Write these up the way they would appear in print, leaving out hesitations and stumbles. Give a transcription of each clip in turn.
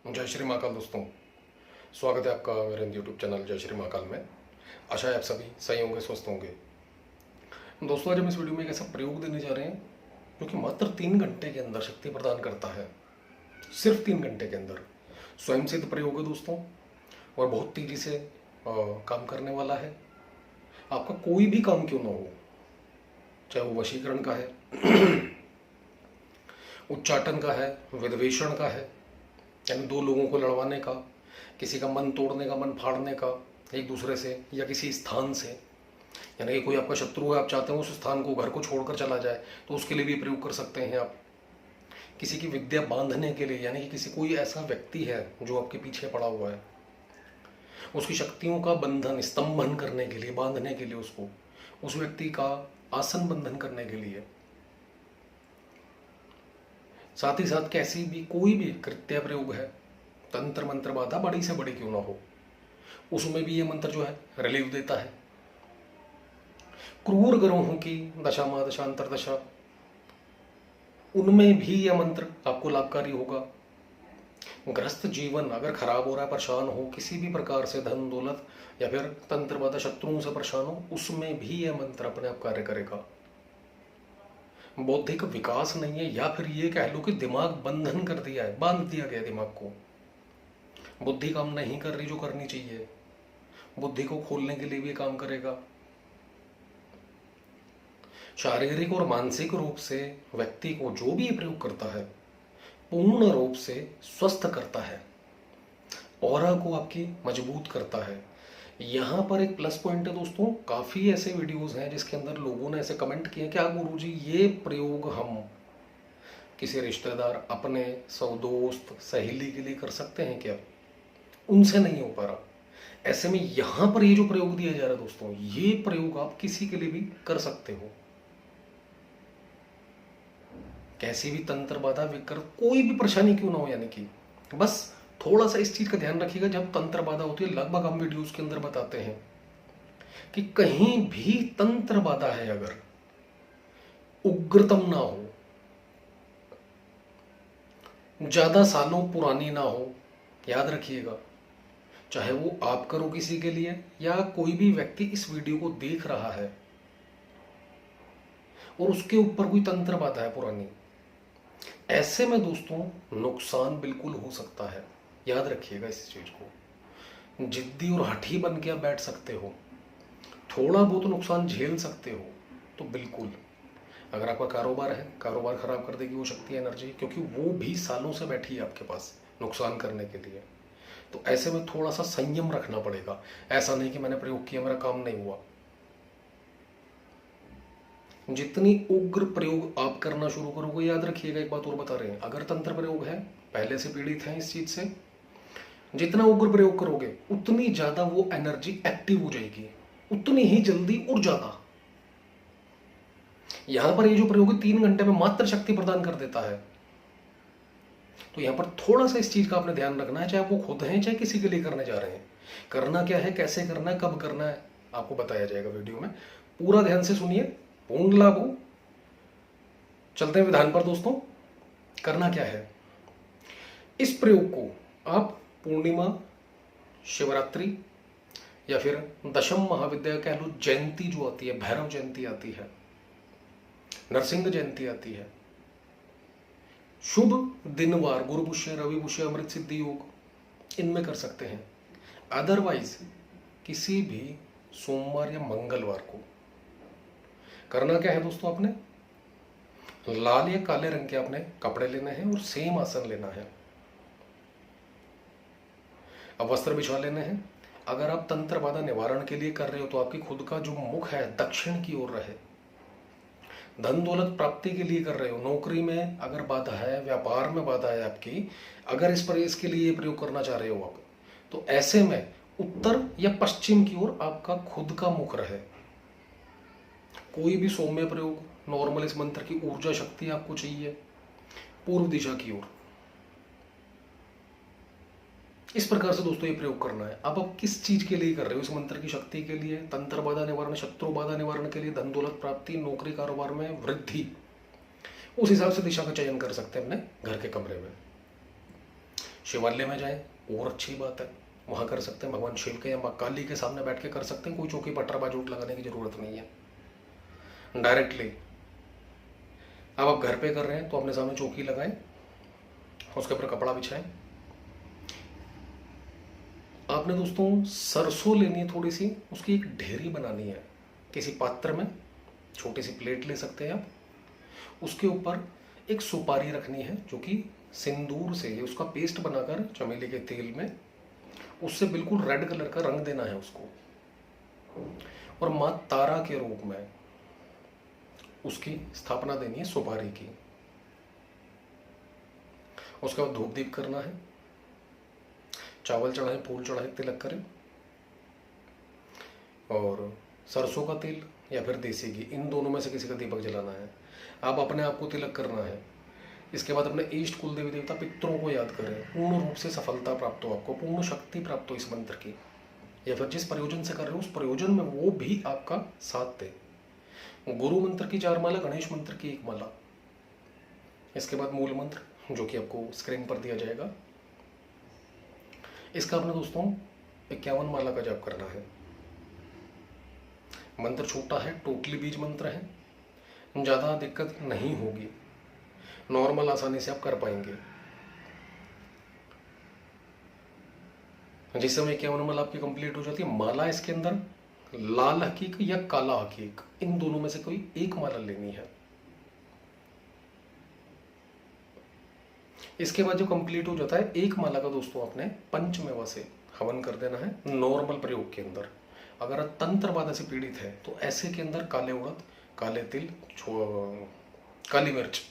जय श्री महाकाल दोस्तों, स्वागत है आपका मेरे यूट्यूब चैनल जय श्री महाकाल में। आशा है आप सभी सही होंगे, स्वस्थ होंगे। दोस्तों, आज हम इस वीडियो में एक ऐसा प्रयोग देने जा रहे हैं जो कि मात्र 3 घंटे के अंदर शक्ति प्रदान करता है। सिर्फ 3 घंटे के अंदर स्वयं सिद्ध प्रयोग है दोस्तों, और बहुत तेजी से काम करने वाला है। आपका कोई भी काम क्यों ना हो, चाहे वो वशीकरण का है, उच्चाटन का है, विद्वेषण का है, यानी 2 लोगों को लड़वाने का, किसी का मन तोड़ने का, मन फाड़ने का एक दूसरे से, या किसी स्थान से, यानी कि कोई आपका शत्रु है, आप चाहते हैं उस स्थान को, घर को छोड़कर चला जाए, तो उसके लिए भी प्रयोग कर सकते हैं आप। किसी की विद्या बांधने के लिए, यानी कि किसी कोई ऐसा व्यक्ति है जो आपके पीछे पड़ा हुआ है, उसकी शक्तियों का बंधन, स्तंभन करने के लिए, बांधने के लिए, उसको, उस व्यक्ति का आसन बंधन करने के लिए, साथ ही साथ कैसी भी कोई भी कृत्य प्रयोग है, तंत्र मंत्र बाधा बड़ी से बड़ी क्यों ना हो, उसमें भी ये मंत्र जो है रिलीफ देता है। क्रूर ग्रहों की दशा महादशा अंतरदशा, उनमें भी यह मंत्र आपको लाभकारी होगा। ग्रस्त जीवन अगर खराब हो रहा है, परेशान हो किसी भी प्रकार से, धन दौलत या फिर तंत्र बाधा शत्रुओं से परेशान हो, उसमें भी यह मंत्र अपने आप कार्य करेगा। बौद्धिक विकास नहीं है, या फिर ये कह लो कि दिमाग बंधन कर दिया है, बांध दिया गया दिमाग को, बुद्धि काम नहीं कर रही जो करनी चाहिए, बुद्धि को खोलने के लिए भी काम करेगा। शारीरिक और मानसिक रूप से व्यक्ति को जो भी प्रयोग करता है पूर्ण रूप से स्वस्थ करता है, ऑरा को आपकी मजबूत करता है। यहाँ पर एक प्लस पॉइंट है दोस्तों, काफ़ी ऐसे वीडियोस हैं जिसके अंदर लोगों ने ऐसे कमेंट किए, क्या गुरुजी ये प्रयोग हम किसी रिश्तेदार, अपने दोस्त, सहेली के लिए कर सकते हैं क्या? उनसे नहीं हो पा रहा। ऐसे में यहाँ पर ये जो प्रयोग दिया जा रहा है दोस्तों, ये प्रयोग आप किसी के लिए भी कर सकते हो। कैसी भी तंत्र बाधा, विकृत, कोई भी परेशानी क्यों ना हो, यानी कि बस थोड़ा सा इस चीज का ध्यान रखिएगा, जब तंत्र बाधा होती है, लगभग हम वीडियोस के अंदर बताते हैं कि कहीं भी तंत्र बाधा है अगर उग्रतम ना हो, ज्यादा सालों पुरानी ना हो, याद रखिएगा, चाहे वो आप करो किसी के लिए या कोई भी व्यक्ति इस वीडियो को देख रहा है और उसके ऊपर कोई तंत्र बाधा है पुरानी, ऐसे में दोस्तों नुकसान बिल्कुल हो सकता है। याद रखिएगा इस चीज को। जिद्दी और हठी बन के आप बैठ सकते हो, थोड़ा बहुत नुकसान झेल सकते हो, तो बिल्कुल। अगर आपका कारोबार है, कारोबार खराब कर देगी वो शक्ति, एनर्जी, क्योंकि वो भी सालों से बैठी है आपके पास नुकसान करने के लिए। तो ऐसे में थोड़ा सा संयम रखना पड़ेगा। ऐसा नहीं कि मैंने प्रयोग किया, मेरा काम नहीं हुआ। जितनी उग्र प्रयोग आप करना शुरू करोगे, याद रखिएगा एक बात और बता रहे हैं, अगर तंत्र प्रयोग है, पहले से पीड़ित हैं इस चीज से, जितना उग्र प्रयोग करोगे उतनी ज्यादा वो एनर्जी एक्टिव हो जाएगी, उतनी ही जल्दी और ज्यादा। यहां पर ये जो प्रयोग 3 घंटे में मात्र शक्ति प्रदान कर देता है, तो यहां पर थोड़ा सा इस चीज का आपने ध्यान रखना है, चाहे वो खुद हैं चाहे किसी के लिए करने जा रहे हैं। करना क्या है, कैसे करना है, कब करना है, आपको बताया जाएगा वीडियो में। पूरा ध्यान से सुनिए, पूर्ण लाभ हो। चलते हैं विधान पर दोस्तों। करना क्या है, इस प्रयोग को आप पूर्णिमा, शिवरात्रि या फिर दशम महाविद्या कह लो, जयंती जो आती है, भैरव जयंती आती है, नरसिंह जयंती आती है, शुभ दिनवार, गुरु पुष्य, रवि पुष्य, अमृत सिद्धि योग, इनमें कर सकते हैं। अदरवाइज किसी भी सोमवार या मंगलवार को। करना क्या है दोस्तों, आपने लाल या काले रंग के आपने कपड़े लेने हैं और सेम आसन लेना है। अब वस्त्र बिछा लेने हैं। अगर आप तंत्र बाधा निवारण के लिए कर रहे हो तो आपकी खुद का जो मुख है दक्षिण की ओर रहे। धन दौलत प्राप्ति के लिए कर रहे हो, नौकरी में अगर बाधा है, व्यापार में बाधा है आपकी, अगर इसके लिए प्रयोग करना चाह रहे हो आप, तो ऐसे में उत्तर या पश्चिम की ओर आपका खुद का मुख रहे। कोई भी सौम्य प्रयोग, नॉर्मल, इस मंत्र की ऊर्जा शक्ति आपको चाहिए पूर्व दिशा की ओर। इस प्रकार से दोस्तों ये प्रयोग करना है। अब आप किस चीज के लिए कर रहे हो, इस मंत्र की शक्ति के लिए, तंत्र बाधा निवारण, शत्रु बाधा निवारण के लिए, धन दौलत प्राप्ति, नौकरी कारोबार में वृद्धि, उस हिसाब से दिशा का चयन कर सकते हैं अपने घर के कमरे में। शिवालय में जाएं, और अच्छी बात है, वहाँ कर सकते हैं। भगवान शिव के या माँ काली के सामने बैठ के कर सकते हैं। कोई चौकी पटरा बाजूट लगाने की ज़रूरत नहीं है। डायरेक्टली अब आप घर पे कर रहे हैं तो अपने सामने चौकी लगाएं, उसके ऊपर कपड़ा बिछाएं। आपने दोस्तों सरसों लेनी है थोड़ी सी, उसकी एक ढेरी बनानी है। किसी पात्र में छोटी सी प्लेट ले सकते हैं आप, उसके ऊपर एक सुपारी रखनी है जो कि सिंदूर से उसका पेस्ट बनाकर चमेली के तेल में उससे बिल्कुल रेड कलर का रंग देना है उसको, और माँ तारा के रूप में उसकी स्थापना देनी है सुपारी की। उसके बाद धूप दीप करना है, चावल चढ़ाएं, फूल चढ़ाएं, तिलक करें, और सरसों का तेल या फिर देसी घी, इन दोनों में से किसी का दीपक जलाना है। आप अपने आप को तिलक करना है। इसके बाद अपने इष्ट कुल देवी देवता पितरों को याद करें। पूर्ण रूप से सफलता प्राप्त हो, आपको पूर्ण शक्ति प्राप्त हो इस मंत्र की, या फिर जिस प्रयोजन से कर रहे हो उस प्रयोजन में वो भी आपका साथ दे। गुरु मंत्र की 4 माला, गणेश मंत्र की 1 माला। इसके बाद मूल मंत्र जो कि आपको स्क्रीन पर दिया जाएगा, इसका अपने दोस्तों 51 माला का जाप करना है। मंत्र छोटा है, टोटली बीज मंत्र है, ज़्यादा दिक्कत नहीं होगी, नॉर्मल आसानी से आप कर पाएंगे। जिस समय 51 माला आपकी कंप्लीट हो जाती है, माला इसके अंदर लाल हकीक या काला हकीक, इन दोनों में से कोई एक माला लेनी है। इसके बाद जो कंप्लीट हो जाता है, 1 माला का दोस्तों आपने पंचमेवा से हवन कर देना है नॉर्मल प्रयोग के अंदर। अगर आप तंत्र बाधा से पीड़ित है तो ऐसे के अंदर काले उड़द, काले तिल, काली मिर्च,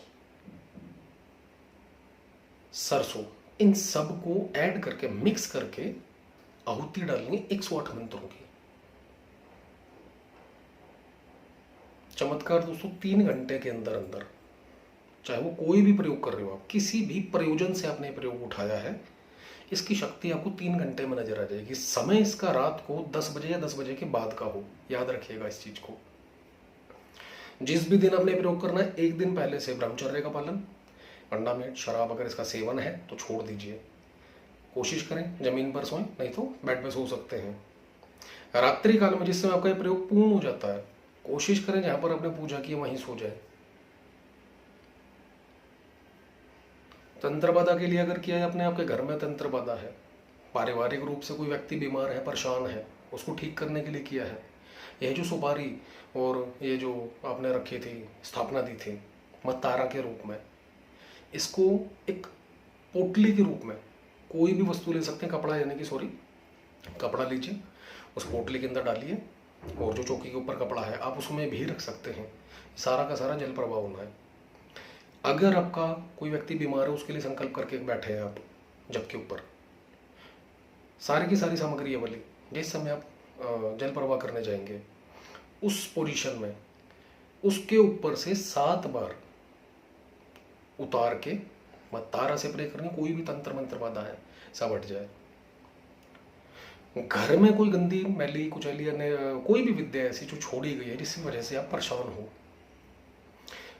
सरसों, इन सब को ऐड करके मिक्स करके आहुति डालनी 108 मंत्रों की। चमत्कार दोस्तों 3 घंटे के अंदर अंदर, चाहे वो कोई भी प्रयोग कर रहे हो आप, किसी भी प्रयोजन से आपने प्रयोग उठाया है, इसकी शक्ति आपको 3 घंटे में नजर आ जाएगी। समय इसका रात को 10 बजे या 10 बजे के बाद का हो, याद रखिएगा इस चीज को। जिस भी दिन आपने प्रयोग करना है, 1 दिन पहले से ब्रह्मचर्य का पालन, अंडा मीट शराब अगर इसका सेवन है तो छोड़ दीजिए। कोशिश करें जमीन पर सोएं, नहीं तो बेड पे सो सकते हैं। रात्रि काल में जिस समय आपका ये प्रयोग पूर्ण हो जाता है, कोशिश करें जहां पर आपने पूजा की वहीं सो जाए। तंत्र बाधा के लिए अगर किया है आपने, आपके घर में तंत्र बाधा है, पारिवारिक रूप से कोई व्यक्ति बीमार है, परेशान है, उसको ठीक करने के लिए किया है, यह जो सुपारी और ये जो आपने रखी थी, स्थापना दी थी माँ तारा के रूप में, इसको एक पोटली के रूप में कोई भी वस्तु ले सकते हैं, कपड़ा यानी कि सॉरी कपड़ा लीजिए, उस पोटली के अंदर डालिए, और जो चौकी के ऊपर कपड़ा है आप उसमें भी रख सकते हैं। सारा का सारा जल प्रवाह होना है। अगर आपका कोई व्यक्ति बीमार है, उसके लिए संकल्प करके बैठे हैं आप जब के ऊपर, सारी की सारी सामग्री है वाली, जिस समय आप जल प्रवाह करने जाएंगे उस पोजीशन में उसके ऊपर से 7 बार उतार के मत तारा से प्रे करनी। कोई भी तंत्र मंत्र बाधा है सब हट जाए। घर में कोई गंदी मैली कुचैली कोई भी विद्या ऐसी जो छोड़ी गई है जिसकी वजह से आप परेशान हो,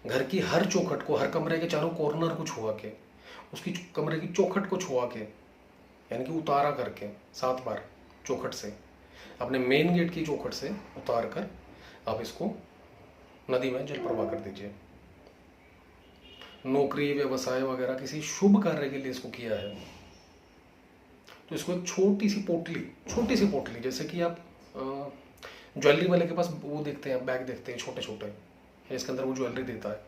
घर की हर चौखट को, हर कमरे के चारों कॉर्नर को छुआ के, उसकी कमरे की चौखट को छुआ के, यानी कि उतारा करके 7 बार चौखट से, अपने मेन गेट की चौखट से उतार कर आप इसको नदी में जल प्रवाह कर दीजिए। नौकरी, व्यवसाय वगैरह किसी शुभ कार्य के लिए इसको किया है तो इसको एक छोटी सी पोटली, जैसे कि आप ज्वेलरी वाले के पास वो देखते हैं, बैग देखते हैं छोटे छोटे, इसके अंदर वो ज्वेलरी देता है,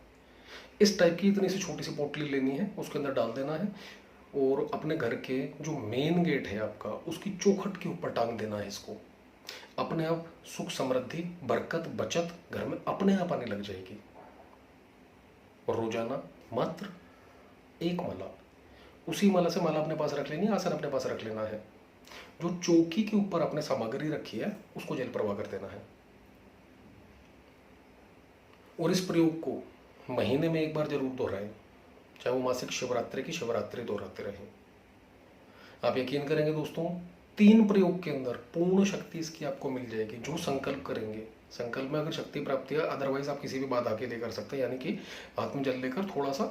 इस टाइप की इतनी सी छोटी सी पोटली लेनी है, उसके अंदर डाल देना है, और अपने घर के जो मेन गेट है आपका, उसकी चौखट के ऊपर टांग देना है इसको। अपने आप सुख समृद्धि बरकत बचत घर में अपने आप आने लग जाएगी। और रोजाना मात्र 1 माला, उसी माला से माला अपने पास रख लेनी है, आसन अपने पास रख लेना है, जो चौकी के ऊपर आपने सामग्री रखी है उसको जल प्रवाह कर देना है। और इस प्रयोग को महीने में 1 बार जरूर दोहराएं, चाहे वो मासिक शिवरात्रि की शिवरात्रि दोहराते रहें। आप यकीन करेंगे दोस्तों, 3 प्रयोग के अंदर पूर्ण शक्ति इसकी आपको मिल जाएगी। जो संकल्प करेंगे, संकल्प में अगर शक्ति प्राप्ति है, अदरवाइज आप किसी भी बाधा के लिए कर सकते हैं, यानी कि हाथ में जल लेकर थोड़ा सा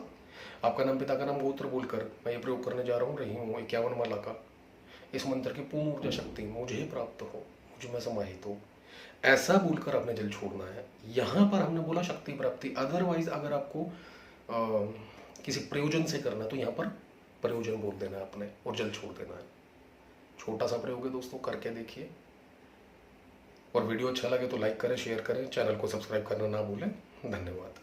आपका नाम, पिता का नाम, गोत्र बोलकर मैं ये प्रयोग करने जा रहा हूँ। रही हूँ 51 माला का। इस मंत्र की पूर्ण ऊर्जा शक्ति मुझे प्राप्त हो, मुझ में समाहित हो, ऐसा बोलकर आपने जल छोड़ना है। यहाँ पर हमने बोला शक्ति प्राप्ति। अदरवाइज अगर आपको किसी प्रयोजन से करना है तो यहाँ पर प्रयोजन बोल देना है आपने और जल छोड़ देना है। छोटा सा प्रयोग है दोस्तों, करके देखिए। और वीडियो अच्छा लगे तो लाइक करें, शेयर करें, चैनल को सब्सक्राइब करना ना भूलें। धन्यवाद।